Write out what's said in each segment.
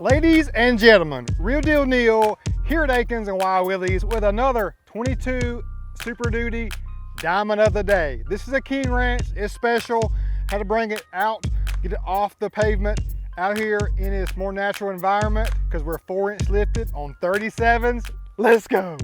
Ladies and gentlemen, Real Deal Neal here at Akins and Willies with another 22 Super Duty Diamond of the Day. This is a King Ranch. It's special. Had to bring it out, get it off the pavement out here in its more natural environment because we're 4-inch lifted on 37s. Let's go.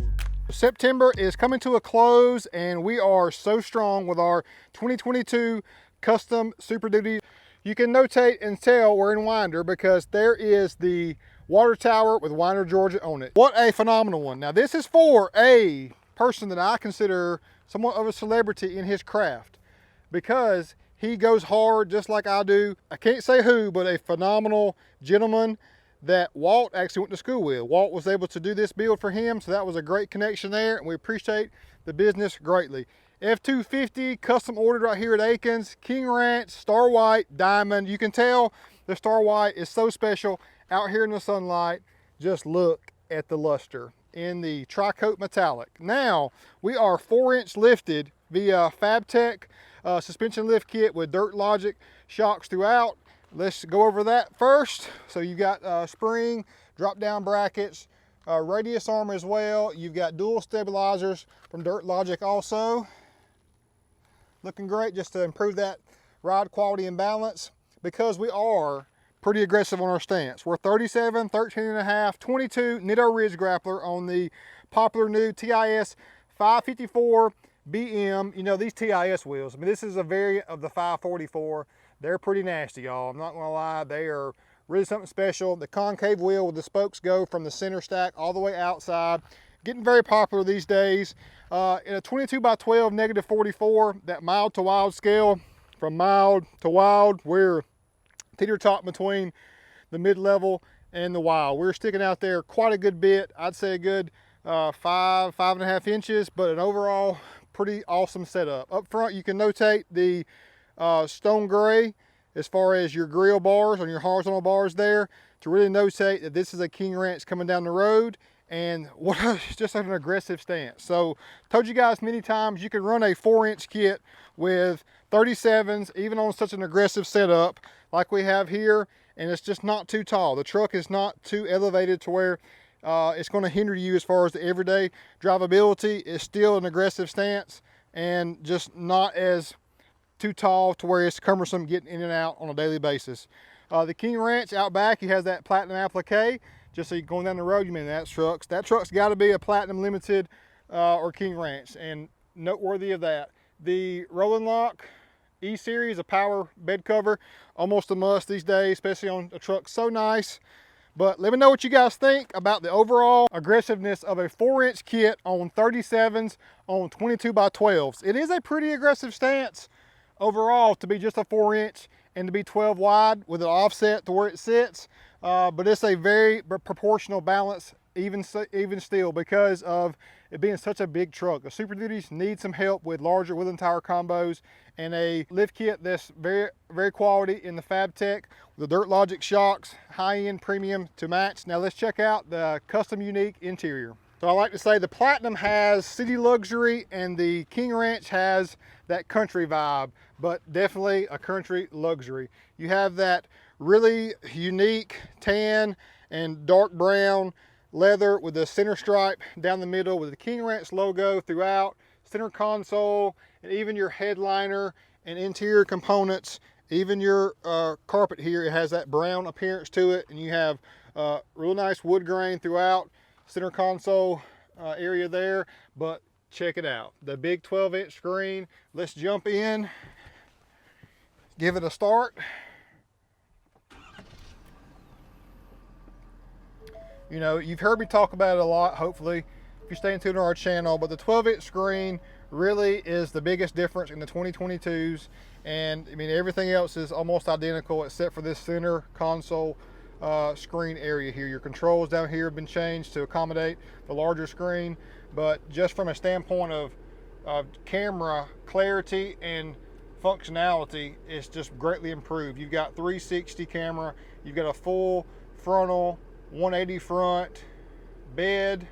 September is coming to a close and we are so strong with our 2022 custom Super Duty. You can notate and tell we're in Winder because there is the water tower with Winder, Georgia on it. What a phenomenal one. Now this is for a person that I consider somewhat of a celebrity in his craft because he goes hard just like I do. I can't say who, but a phenomenal gentleman that Walt actually went to school with. Walt was able to do this build for him, so that was a great connection there, and we appreciate the business greatly. F250, custom ordered right here at Akins, King Ranch, Star White, Diamond. You can tell the Star White is so special out here in the sunlight. Just look at the luster in the tri-coat metallic. Now, we are 4-inch lifted via FabTech suspension lift kit with Dirt Logic shocks throughout. Let's go over that first. So you've got spring, drop down brackets, radius arm as well. You've got dual stabilizers from Dirt Logic also. Looking great just to improve that ride quality and balance because we are pretty aggressive on our stance. We're 37, 13.5, 22 Nitto Ridge Grappler on the popular new TIS 554 BM. You know, these TIS wheels, I mean, this is a variant of the 544. They're pretty nasty, y'all. I'm not gonna lie, they are really something special. The concave wheel with the spokes go from the center stack all the way outside. Getting very popular these days. In a 22 by 12 negative 44, that mild to wild scale, from mild to wild, we're teeter-tot between the mid-level and the wild. We're sticking out there quite a good bit. I'd say a good 5.5 inches, but an overall pretty awesome setup. Up front, you can notate the stone gray as far as your grill bars on your horizontal bars there to really notate that this is a King Ranch coming down the road. And what just an aggressive stance. So told you guys many times you can run a 4-inch kit with 37s even on such an aggressive setup like we have here, and it's just not too tall. The truck is not too elevated to where it's going to hinder you as far as the everyday drivability. It's still an aggressive stance and just not as too tall to where it's cumbersome getting in and out on a daily basis. The King Ranch out back, he has that platinum applique. Just so you're going down the road, you mean that truck's got to be a platinum limited or King Ranch, and noteworthy of that. The Rolling Lock E-Series, a power bed cover, almost a must these days, especially on a truck so nice. But let me know what you guys think about the overall aggressiveness of a 4-inch kit on 37s on 22 by 12s. It is a pretty aggressive stance overall to be just a 4-inch and to be 12 wide with an offset to where it sits. But it's a very proportional balance even still because of it being such a big truck. The Super Duties need some help with larger wheel and tire combos and a lift kit that's very, very quality in the FabTech with the Dirt Logic shocks, high-end premium to match. Now let's check out the custom unique interior. So I like to say the Platinum has city luxury and the King Ranch has that country vibe, but definitely a country luxury. You have that really unique tan and dark brown leather with the center stripe down the middle with the King Ranch logo throughout, center console, and even your headliner and interior components, even your carpet here, it has that brown appearance to it, and you have real nice wood grain throughout, center console area there. But check it out, the big 12-inch screen. Let's jump in, give it a start. You know, you've heard me talk about it a lot, hopefully, if you're staying tuned to our channel, but the 12-inch screen really is the biggest difference in the 2022s. And I mean, everything else is almost identical except for this center console screen area here. Your controls down here have been changed to accommodate the larger screen, but just from a standpoint of camera clarity and functionality, it's just greatly improved. You've got 360 camera, you've got a full frontal 180 front bed,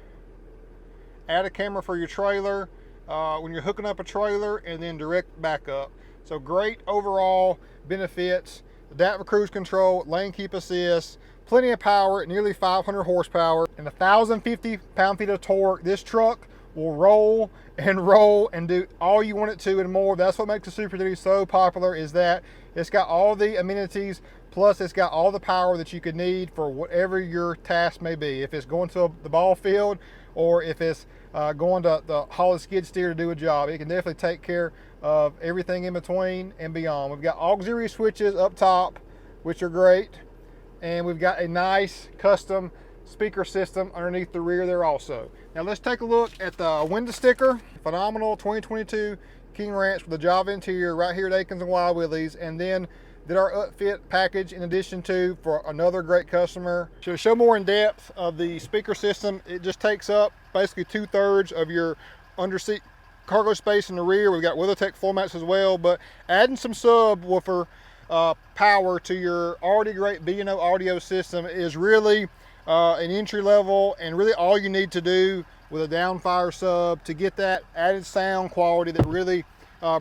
add a camera for your trailer when you're hooking up a trailer, and then direct backup. So great overall benefits adaptive cruise control, lane keep assist, plenty of power, nearly 500 horsepower, and 1,050 pound-feet of torque. This truck will roll and do all you want it to and more. That's what makes the Super Duty so popular, is that it's got all the amenities, plus it's got all the power that you could need for whatever your task may be. If it's going to the ball field, or if it's going to the haul a skid steer to do a job, it can definitely take care of everything in between and beyond. We've got auxiliary switches up top, which are great, and we've got a nice custom speaker system underneath the rear there also. Now let's take a look at the window sticker. Phenomenal 2022 King Ranch with the Java interior right here at Akins and Willies, and then did our upfit package in addition to for another great customer. To show more in depth of the speaker system, it just takes up basically 2/3 of your underseat cargo space in the rear. We've got WeatherTech floor mats as well, but adding some subwoofer power to your already great B&O audio system is really an entry level, and really all you need to do with a downfire sub to get that added sound quality that really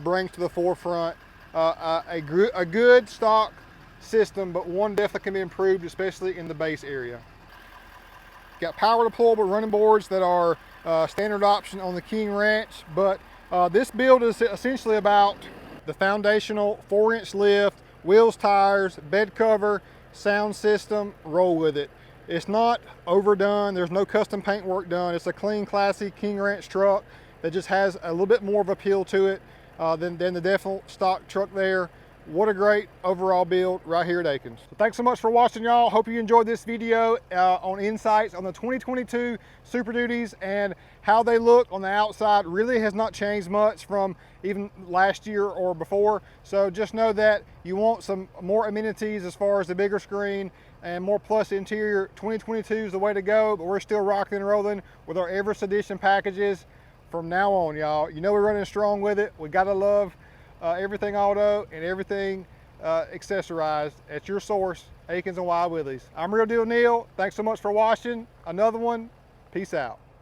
brings to the forefront a good stock system, but one definitely can be improved, especially in the bass area. Got power deployable running boards that are standard option on the King Ranch, but this build is essentially about the foundational 4-inch lift, wheels, tires, bed cover, sound system, roll with it. It's not overdone. There's no custom paint work done. It's a clean, classy King Ranch truck that just has a little bit more of appeal to it than the default stock truck there. What a great overall build right here at Akins. So thanks so much for watching, y'all. Hope you enjoyed this video on insights on the 2022 Super Duties and how they look on the outside. Really has not changed much from even last year or before. So just know that you want some more amenities as far as the bigger screen and more plus interior. 2022 is the way to go, but we're still rocking and rolling with our Everest edition packages from now on, y'all. You know we're running strong with it. We gotta love everything auto and everything accessorized at your source, Akins and Willies. I'm Real Deal Neal. Thanks so much for watching. Another one. Peace out.